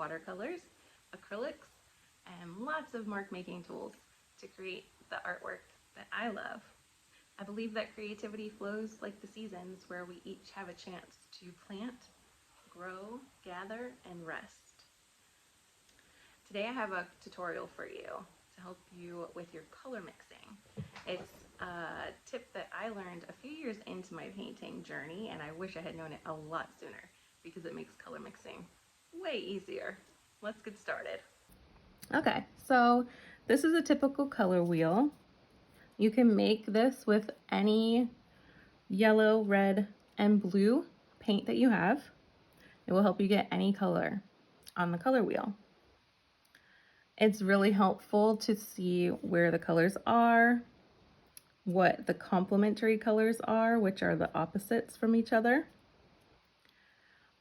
watercolors, acrylics, and lots of mark making tools to create the artwork that I love. I believe that creativity flows like the seasons, where we each have a chance to plant, grow, gather, and rest. Today I have a tutorial for you to help you with your color mixing. It's a tip that I learned a few years into my painting journey, and I wish I had known it a lot sooner because it makes color mixing way easier. Let's get started. Okay, so this is a typical color wheel. You can make this with any yellow, red, and blue paint that you have. It will help you get any color on the color wheel. It's really helpful to see where the colors are, what the complementary colors are, which are the opposites from each other.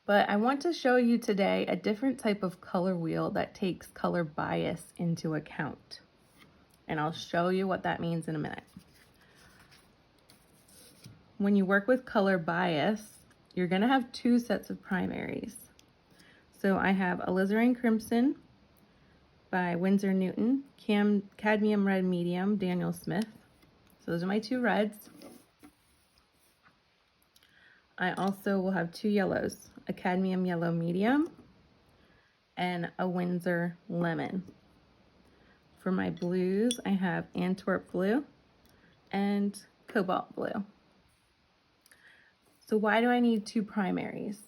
But I want to show you today a different type of color wheel that takes color bias into account. And I'll show you what that means in a minute. When you work with color bias, you're going to have two sets of primaries. So I have Alizarin Crimson by Winsor Newton, Cadmium Red Medium, Daniel Smith. So those are my two reds. I also will have two yellows, a Cadmium Yellow Medium and a Winsor Lemon. For my blues, I have Antwerp Blue and Cobalt Blue. So why do I need two primaries?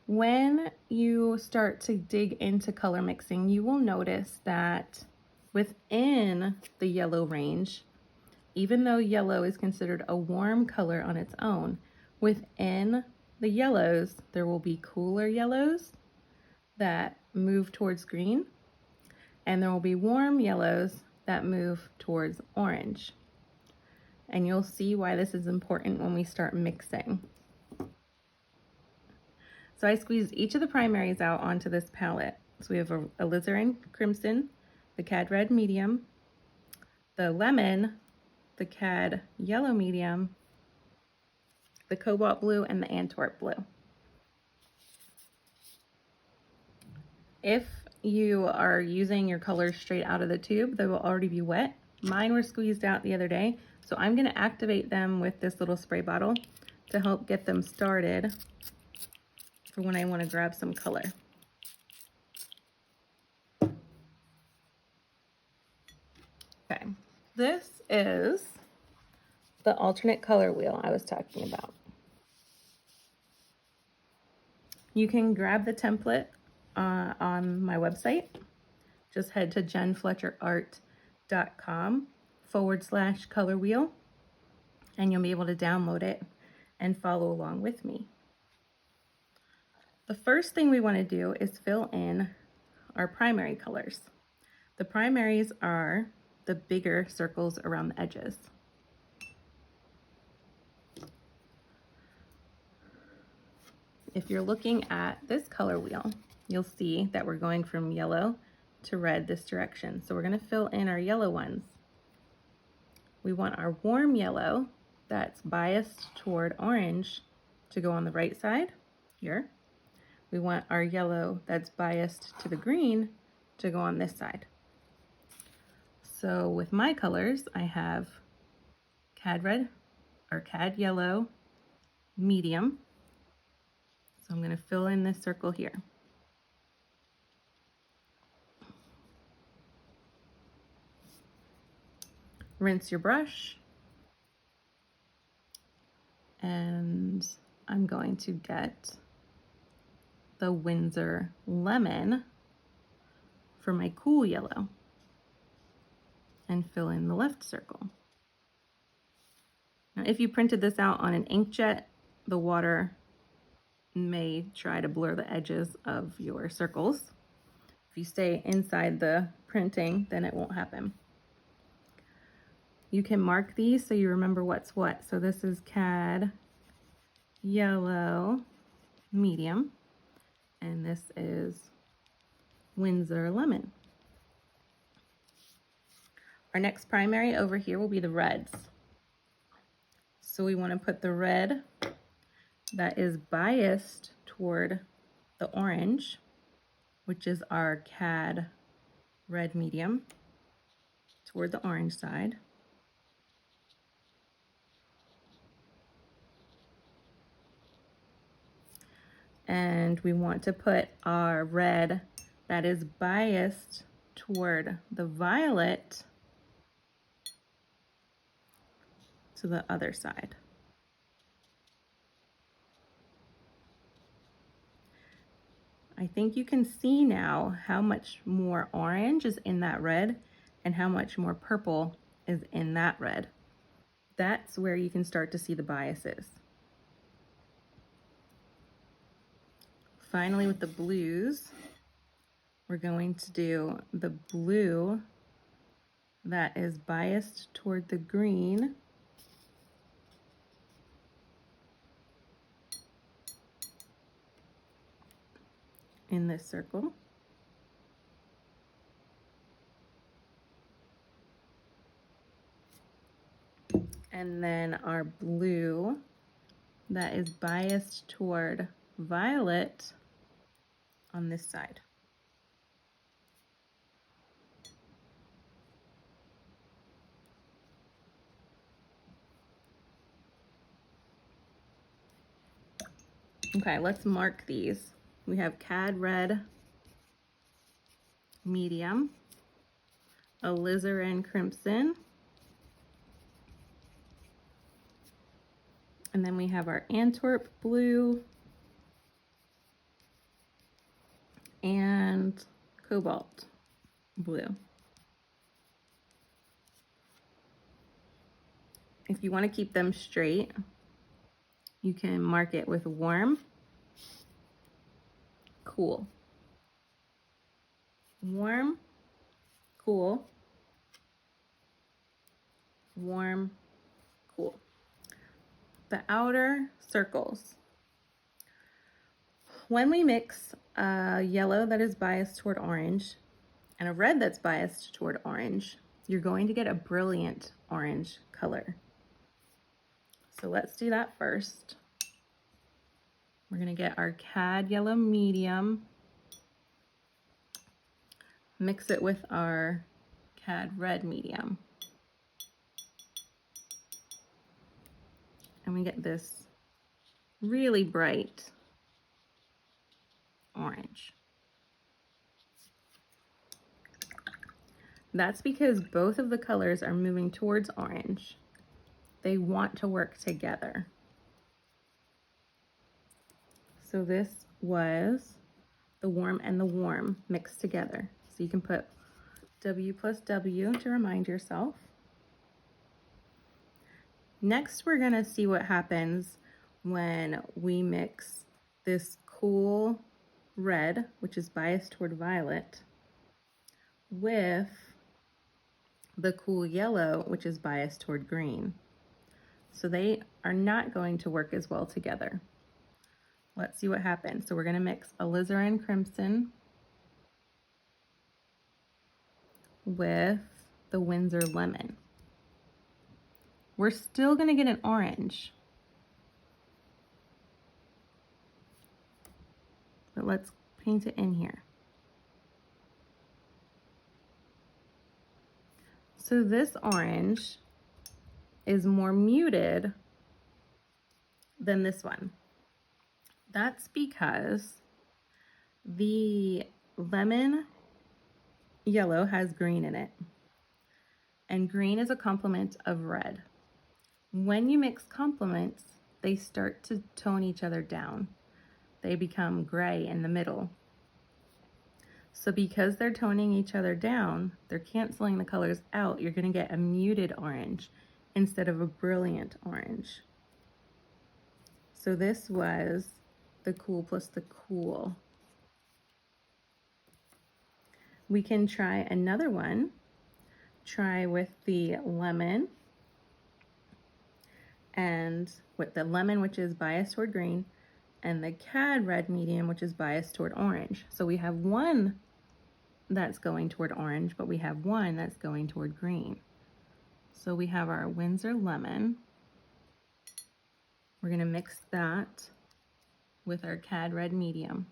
When you start to dig into color mixing, you will notice that within the yellow range, even though yellow is considered a warm color on its own, within the yellows, there will be cooler yellows that move towards green, and there will be warm yellows that move towards orange. And you'll see why this is important when we start mixing. So I squeezed each of the primaries out onto this palette. So we have a Alizarin Crimson, the Cad Red Medium, the Lemon, the Cad Yellow Medium, the Cobalt Blue, and the Antwerp Blue. If you are using your colors straight out of the tube, they will already be wet. Mine were squeezed out the other day, so I'm going to activate them with this little spray bottle to help get them started for when I want to grab some color. Okay, this is the alternate color wheel I was talking about. You can grab the template on my website. Just head to jenfletcherart.com/color wheel, and you'll be able to download it and follow along with me. The first thing we want to do is fill in our primary colors. The primaries are the bigger circles around the edges. If you're looking at this color wheel, you'll see that we're going from yellow to red this direction. So we're going to fill in our yellow ones. We want our warm yellow that's biased toward orange to go on the right side here. We want our yellow that's biased to the green to go on this side. So with my colors, I have Cad Red or Cad Yellow Medium. So I'm going to fill in this circle here. Rinse your brush, and I'm going to get the Winsor Lemon for my cool yellow and fill in the left circle. Now, if you printed this out on an inkjet, the water may try to blur the edges of your circles. If you stay inside the printing, then it won't happen. You can mark these so you remember what's what. So this is Cad Yellow Medium, and this is Winsor Lemon. Our next primary over here will be the reds. So we want to put the red that is biased toward the orange which is our Cad red medium, toward the orange side. And we want to put our red that is biased toward the violet to the other side. I think you can see now how much more orange is in that red and how much more purple is in that red. That's where you can start to see the biases. Finally, with the blues, we're going to do the blue that is biased toward the green. In this circle. And then our blue that is biased toward violet on this side. Okay, let's mark these. We have Cad red medium, alizarin crimson, and then we have our Antwerp blue and cobalt blue. If you want to keep them straight, you can mark it with warm, cool, warm, cool, warm, cool. The outer circles. When we mix a yellow that is biased toward orange and a red that's biased toward orange, you're going to get a brilliant orange color. So let's do that first. We're going to get our Cad yellow medium, mix it with our Cad red medium, and we get this really bright orange. That's because both of the colors are moving towards orange. They want to work together. So this was the warm and the warm mixed together. So you can put W plus W to remind yourself. Next, we're gonna see what happens when we mix this cool red, which is biased toward violet, with the cool yellow, which is biased toward green. So they are not going to work as well together. Let's see what happens. So we're gonna mix alizarin crimson with the Windsor lemon. We're still gonna get an orange, but let's paint it in here. So this orange is more muted than this one. That's because the lemon yellow has green in it, and green is a complement of red. When you mix complements, they start to tone each other down. They become gray in the middle. So because they're toning each other down, they're canceling the colors out. You're going to get a muted orange instead of a brilliant orange. So this was the cool plus the cool. We can try another one. Try with the lemon, and with the lemon, which is biased toward green, and the Cad red medium, which is biased toward orange. So we have one that's going toward orange, but we have one that's going toward green. So we have our Windsor lemon. We're going to mix that with our Cad red medium.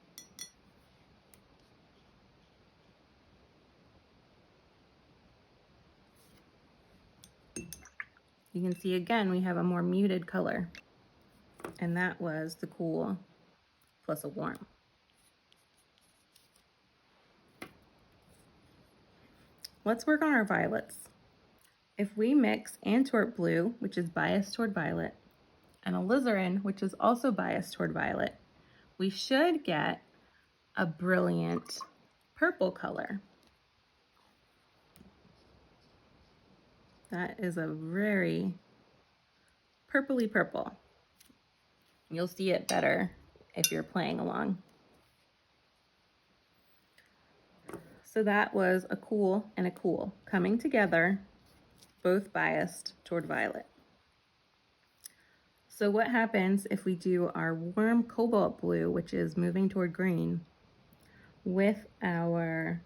You can see again, we have a more muted color. And that was the cool plus a warm. Let's work on our violets. If we mix Antwerp blue, which is biased toward violet, and alizarin, which is also biased toward violet, we should get a brilliant purple color. That is a very purpley purple. You'll see it better if you're playing along. So that was a cool and a cool coming together, both biased toward violet. So what happens if we do our warm cobalt blue, which is moving toward green, with our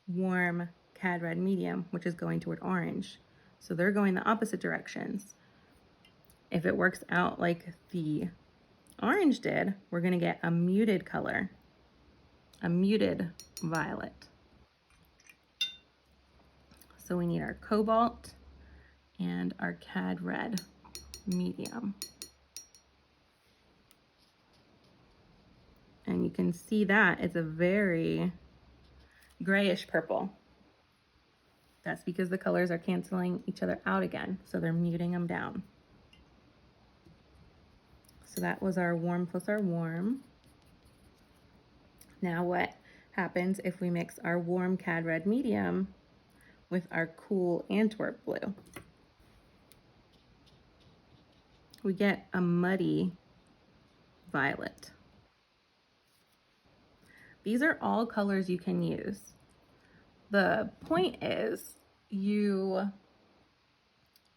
warm cad red medium, which is going toward orange? So they're going the opposite directions. If it works out like the orange did, we're going to get a muted color, a muted violet. So we need our cobalt and our cad red medium. And you can see that it's a very grayish purple. That's because the colors are canceling each other out again, so they're muting them down. So that was our warm plus our warm. Now what happens if we mix our warm cad red medium with our cool Antwerp blue? We get a muddy violet. These are all colors you can use. The point is you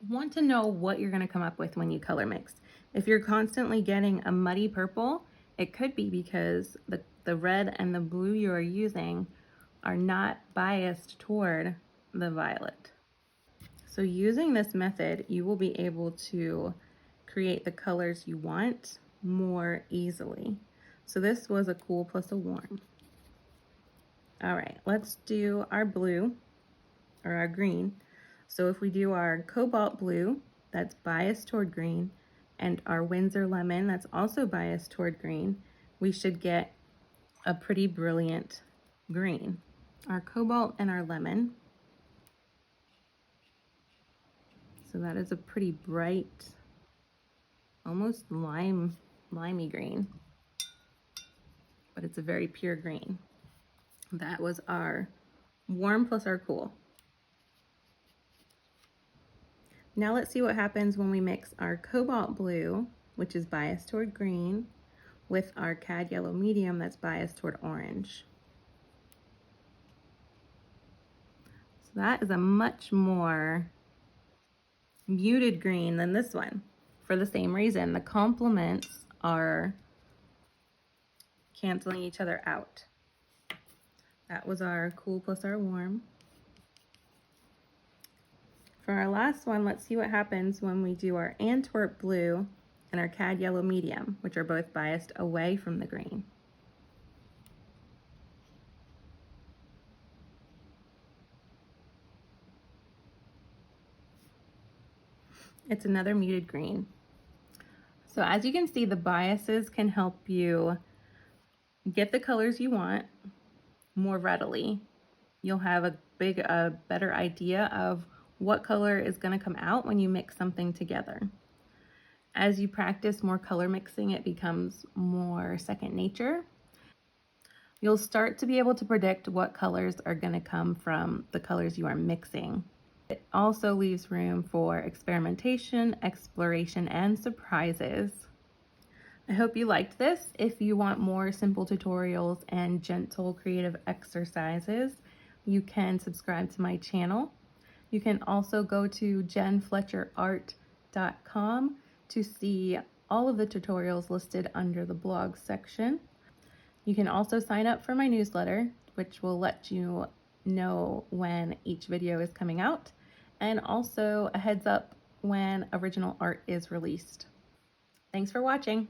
want to know what you're going to come up with when you color mix. If you're constantly getting a muddy purple, it could be because the red and the blue you are using are not biased toward the violet. So using this method, you will be able to create the colors you want more easily. So this was a cool plus a warm. All right, let's do our blue or our green. So if we do our cobalt blue, that's biased toward green, and our Windsor lemon, that's also biased toward green, we should get a pretty brilliant green. Our cobalt and our lemon. So that is a pretty bright, almost limey green, but it's a very pure green. That was our warm plus our cool. Now let's see what happens when we mix our cobalt blue, which is biased toward green, with our cad yellow medium that's biased toward orange. So that is a much more muted green than this one. For the same reason, the complements are canceling each other out. That was our cool plus our warm. For our last one, let's see what happens when we do our Antwerp blue and our cad yellow medium, which are both biased away from the green. It's another muted green. So as you can see, the biases can help you get the colors you want more readily. You'll have a better idea of what color is going to come out when you mix something together. As you practice more color mixing, it becomes more second nature. You'll start to be able to predict what colors are going to come from the colors you are mixing. It also leaves room for experimentation, exploration, and surprises. I hope you liked this. If you want more simple tutorials and gentle creative exercises, you can subscribe to my channel. You can also go to jenfletcherart.com to see all of the tutorials listed under the blog section. You can also sign up for my newsletter, which will let you know when each video is coming out, and also a heads up when original art is released. Thanks for watching.